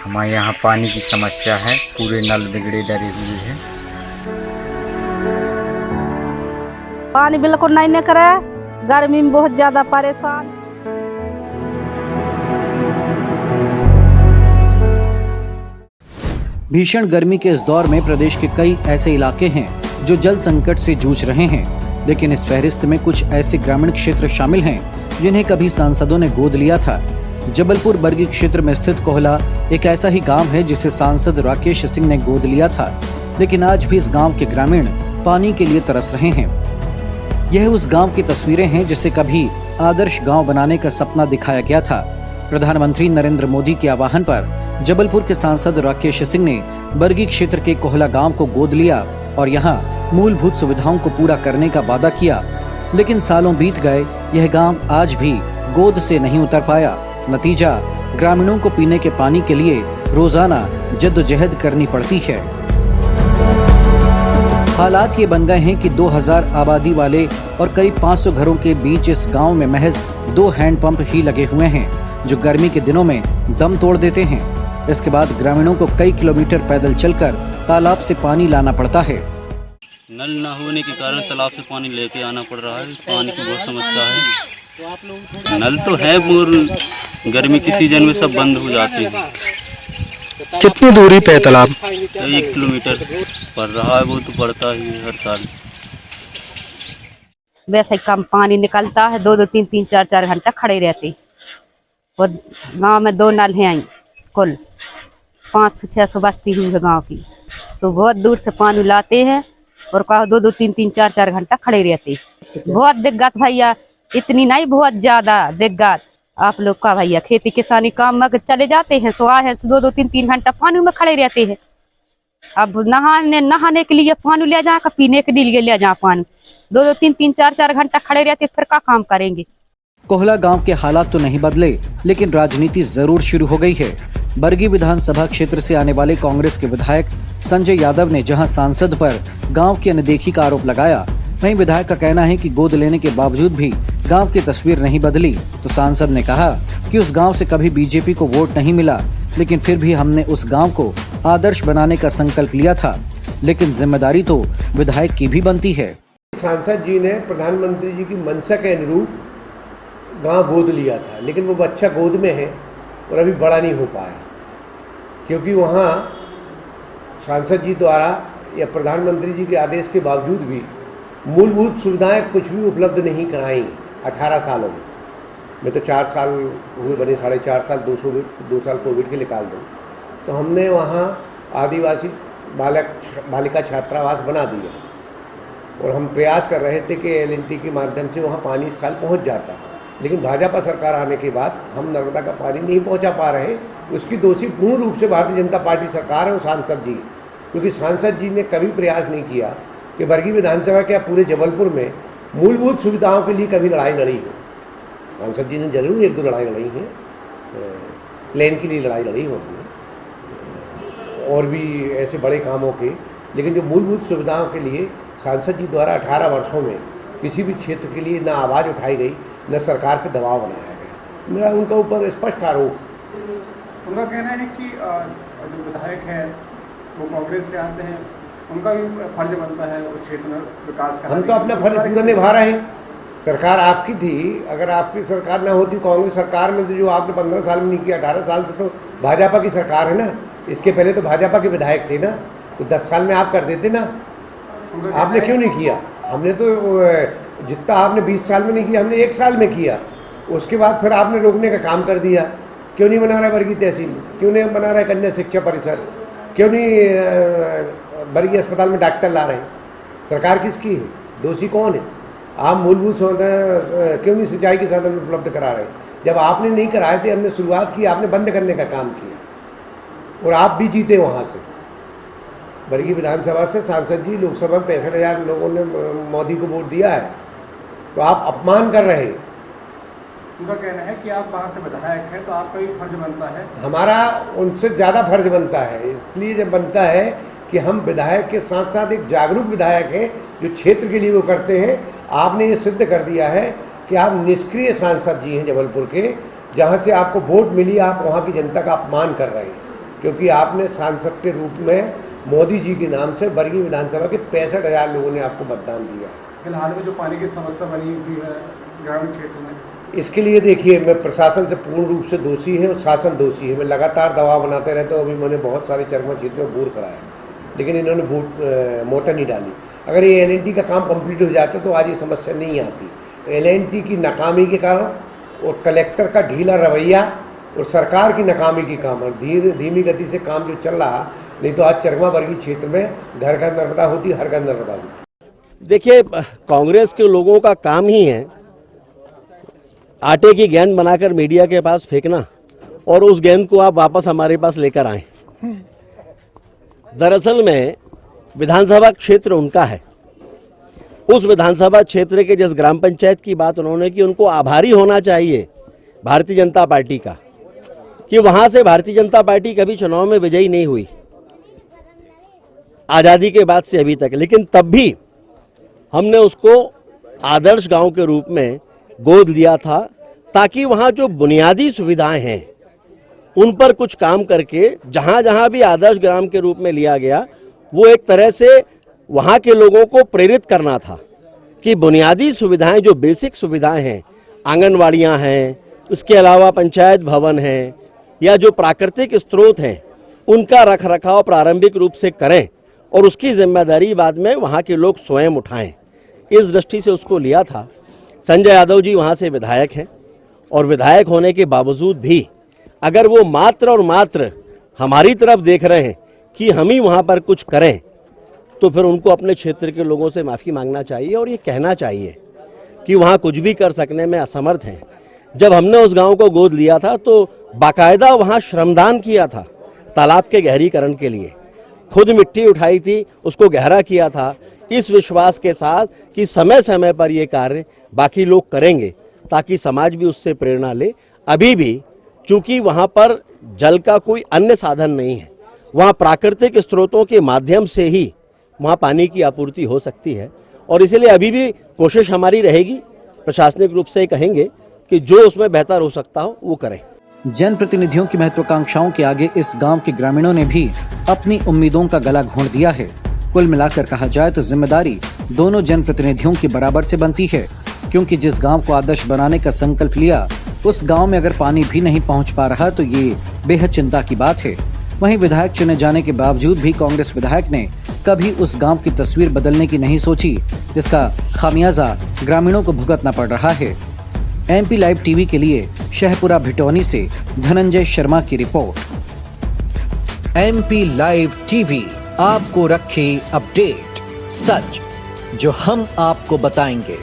हमारे यहाँ पानी की समस्या है, पूरे नल बिगड़े डरे हुए हैं। पानी बिल्कुल नहीं निकले, गर्मी में बहुत ज्यादा परेशान। भीषण गर्मी के इस दौर में प्रदेश के कई ऐसे इलाके हैं जो जल संकट से जूझ रहे हैं, लेकिन इस फहरिस्त में कुछ ऐसे ग्रामीण क्षेत्र शामिल हैं जिन्हें कभी सांसदों ने गोद लिया था। जबलपुर बरगी क्षेत्र में स्थित कोहला एक ऐसा ही गांव है जिसे सांसद राकेश सिंह ने गोद लिया था, लेकिन आज भी इस गांव के ग्रामीण पानी के लिए तरस रहे हैं। यह उस गांव की तस्वीरें हैं जिसे कभी आदर्श गांव बनाने का सपना दिखाया गया था। प्रधानमंत्री नरेंद्र मोदी के आह्वान पर जबलपुर के सांसद राकेश सिंह ने बरगी क्षेत्र के कोहला गांव को गोद लिया और यहां मूलभूत सुविधाओं को पूरा करने का वादा किया, लेकिन सालों बीत गए, यह गांव आज भी गोद से नहीं उतर पाया। नतीजा, ग्रामीणों को पीने के पानी के लिए रोजाना जद्दोजहद करनी पड़ती है। हालात ये बन गए हैं कि 2000 आबादी वाले और करीब 500 घरों के बीच इस गांव में महज 2 हैंडपंप ही लगे हुए हैं, जो गर्मी के दिनों में दम तोड़ देते हैं। इसके बाद ग्रामीणों को कई किलोमीटर पैदल चलकर तालाब से पानी लाना पड़ता है। नल न होने के कारण तालाब से पानी लेके आना पड़ रहा है। पानी की बहुत समस्या है। नल तो है, पर गर्मी के सीजन में सब बंद हो जाते हैं। कितनी दूरी पे है तालाब? 1 किलोमीटर पड़ रहा है, वो तो पड़ता ही है हर साल। वैसे कम पानी निकलता है, 2-2, 3-3, 4-4 घंटा खड़े रहते। और गांव में 2 नल हैं, कुल 500-600 बस्ती हुई है गांव की, तो बहुत दूर से पानी लाते हैं और कहा 2-2, 3-3, 4-4 घंटा खड़े रहते। बहुत दिक्कत भैया, इतनी नहीं, बहुत ज्यादा दिक्कत। आप लोग का भैया खेती किसानी काम में चले जाते हैं, सो आए 2-2, 3-3 घंटा पानी में खड़े रहते हैं। अब नहाने के लिए पानी ले जाए, पीने के लिए ले जाए पानी, 2-2, 3-3, 4-4 घंटा खड़े रहते, फिर क्या काम करेंगे। कोहला गांव के हालात तो नहीं बदले, लेकिन राजनीति जरूर शुरू हो गई है। बरगी विधानसभा क्षेत्र से आने वाले कांग्रेस के विधायक संजय यादव ने जहां सांसद पर गांव की अनदेखी का आरोप लगाया, वहीं विधायक का कहना है कि गोद लेने के बावजूद भी गांव की तस्वीर नहीं बदली। तो सांसद ने कहा कि उस गांव से कभी बीजेपी को वोट नहीं मिला, लेकिन फिर भी हमने उस गांव को आदर्श बनाने का संकल्प लिया था, लेकिन जिम्मेदारी तो विधायक की भी बनती है। सांसद जी ने प्रधानमंत्री जी की मंशा के अनुरूप गांव गोद लिया था, लेकिन वो बच्चा गोद में है और अभी बड़ा नहीं हो पाया, क्योंकि वहाँ सांसद जी द्वारा या प्रधानमंत्री जी के आदेश के बावजूद भी मूलभूत सुविधाएं कुछ भी उपलब्ध नहीं कराई 18 सालों में। मैं तो 4 साल हुए बने, 4.5 साल, 2 साल कोविड के निकाल दूँ, तो हमने वहाँ आदिवासी बालिका छात्रावास बना दिया और हम प्रयास कर रहे थे कि LNT के माध्यम से वहाँ पानी इस साल पहुँच जाता, लेकिन भाजपा सरकार आने के बाद हम नर्मदा का पानी नहीं पहुंचा पा रहे। उसकी दोषी पूर्ण रूप से भारतीय जनता पार्टी सरकार है और सांसद जी, क्योंकि सांसद जी ने कभी प्रयास नहीं किया कि बरगी विधानसभा के पूरे जबलपुर में मूलभूत सुविधाओं के लिए कभी लड़ाई लड़ी हो। सांसद जी ने जरूर 1-2 लड़ाई लड़ी है, प्लेन के लिए लड़ाई लड़ी हो और भी ऐसे बड़े कामों के, लेकिन जो मूलभूत सुविधाओं के लिए सांसद जी द्वारा 18 वर्षों में किसी भी क्षेत्र के लिए न आवाज़ उठाई गई, न सरकार पर दबाव बनाया गया। मेरा उनका ऊपर स्पष्ट आरोप। उनका कहना है कि जो विधायक है वो कांग्रेस से आते हैं, उनका भी फर्ज बनता है उस क्षेत्र में विकास का। हम तो अपना फर्ज पूरा निभा रहे हैं। सरकार आपकी थी, अगर आपकी सरकार ना होती कांग्रेस सरकार में, तो जो आपने 15 साल में नहीं किया, 18 साल से तो भाजपा की सरकार है ना। इसके पहले तो भाजपा के विधायक थे ना, तो 10 साल में आप कर देते ना। आपने क्यों नहीं किया? हमने तो जितना आपने 20 साल में नहीं किया, हमने 1 साल में किया। उसके बाद फिर आपने रोकने का काम कर दिया। क्यों नहीं बना रहा है बरगी तहसील? क्यों नहीं बना रहा है कन्या शिक्षा परिसर? क्यों नहीं बरगी अस्पताल में डॉक्टर ला रहे हैं? सरकार किसकी है? दोषी कौन है? आप मूलभूत क्यों नहीं सिंचाई के साधन उपलब्ध करा रहे? जब आपने नहीं कराए थे, हमने शुरुआत की, आपने बंद करने का काम किया और आप भी जीते वहाँ से। बरगी विधानसभा से सांसद जी लोकसभा में 65,000 लोगों ने मोदी को वोट दिया है, तो आप अपमान कर रहे हैं। उनका कहना है कि आप वहाँ से विधायक हैं, तो आपका भी फर्ज बनता है। हमारा उनसे ज़्यादा फर्ज बनता है, इसलिए जब बनता है कि हम विधायक के साथ साथ एक जागरूक विधायक हैं जो क्षेत्र के लिए वो करते हैं। आपने ये सिद्ध कर दिया है कि आप निष्क्रिय सांसद जी हैं जबलपुर के, जहाँ से आपको वोट मिली, आप वहाँ की जनता का अपमान कर रहे हैं। क्योंकि आपने सांसद के रूप में मोदी जी के नाम से बरगी विधानसभा के 65,000 लोगों ने आपको मतदान दिया है। फिलहाल में जो पानी की समस्या बनी हुई है ग्रामीण क्षेत्र में, इसके लिए देखिए, मैं प्रशासन से पूर्ण रूप से दोषी है और शासन दोषी है। मैं लगातार दबाव बनाते रहते हूँ। अभी मैंने बहुत सारे चरमा क्षेत्र में बोर कराया, लेकिन इन्होंने मोटर नहीं डाली। अगर ये LNT का काम कंप्लीट हो जाता तो आज ये समस्या नहीं आती। LNT की नाकामी के कारण और कलेक्टर का ढीला रवैया और सरकार की नाकामी के कारण धीमी गति से काम जो चल रहा, नहीं तो आज चरमा वर्गी क्षेत्र में घर घर नर्मदा होती, हर घर नर्मदा होती। देखिए, कांग्रेस के लोगों का काम ही है आटे की गेंद बनाकर मीडिया के पास फेंकना और उस गेंद को आप वापस हमारे पास लेकर आए। दरअसल में विधानसभा क्षेत्र उनका है। उस विधानसभा क्षेत्र के जिस ग्राम पंचायत की बात उन्होंने की, उनको आभारी होना चाहिए भारतीय जनता पार्टी का कि वहां से भारतीय जनता पार्टी कभी चुनाव में विजयी नहीं हुई आज़ादी के बाद से अभी तक। लेकिन तब भी हमने उसको आदर्श गांव के रूप में गोद लिया था, ताकि वहां जो बुनियादी सुविधाएं हैं उन पर कुछ काम करके जहां जहां भी आदर्श ग्राम के रूप में लिया गया, वो एक तरह से वहां के लोगों को प्रेरित करना था कि बुनियादी सुविधाएं, जो बेसिक सुविधाएं हैं, आंगनवाड़ियां हैं, उसके अलावा पंचायत भवन हैं, या जो प्राकृतिक स्रोत हैं, उनका रखरखाव प्रारंभिक रूप से करें और उसकी जिम्मेदारी बाद में वहां के लोग स्वयं उठाएं। इस दृष्टि से उसको लिया था। संजय यादव जी वहां से विधायक हैं और विधायक होने के बावजूद भी अगर वो मात्र और मात्र हमारी तरफ देख रहे हैं कि हम ही वहां पर कुछ करें, तो फिर उनको अपने क्षेत्र के लोगों से माफ़ी मांगना चाहिए और ये कहना चाहिए कि वहाँ कुछ भी कर सकने में असमर्थ हैं। जब हमने उस गांव को गोद लिया था तो बाकायदा वहाँ श्रमदान किया था तालाब के गहरीकरण के लिए, खुद मिट्टी उठाई थी, उसको गहरा किया था, इस विश्वास के साथ कि समय समय पर ये कार्य बाकी लोग करेंगे ताकि समाज भी उससे प्रेरणा ले। अभी भी चूंकि वहाँ पर जल का कोई अन्य साधन नहीं है, वहाँ प्राकृतिक स्रोतों के माध्यम से ही वहाँ पानी की आपूर्ति हो सकती है और इसीलिए अभी भी कोशिश हमारी रहेगी, प्रशासनिक रूप से कहेंगे कि जो उसमें बेहतर हो सकता हो वो करें। जनप्रतिनिधियों की महत्वाकांक्षाओं के आगे इस गांव के ग्रामीणों ने भी अपनी उम्मीदों का गला घोंट दिया है। कुल मिलाकर कहा जाए तो जिम्मेदारी दोनों जनप्रतिनिधियों की बराबर से बनती है, क्योंकि जिस गांव को आदर्श बनाने का संकल्प लिया, उस गांव में अगर पानी भी नहीं पहुंच पा रहा तो ये बेहद चिंता की बात है। वहीं विधायक चुने जाने के बावजूद भी कांग्रेस विधायक ने कभी उस गांव की तस्वीर बदलने की नहीं सोची, जिसका खामियाजा ग्रामीणों को भुगतना पड़ रहा है। MP लाइव टीवी के लिए शहपुरा भिटौनी से धनंजय शर्मा की रिपोर्ट। MP लाइव टीवी आपको रखे अपडेट, सच जो हम आपको बताएंगे।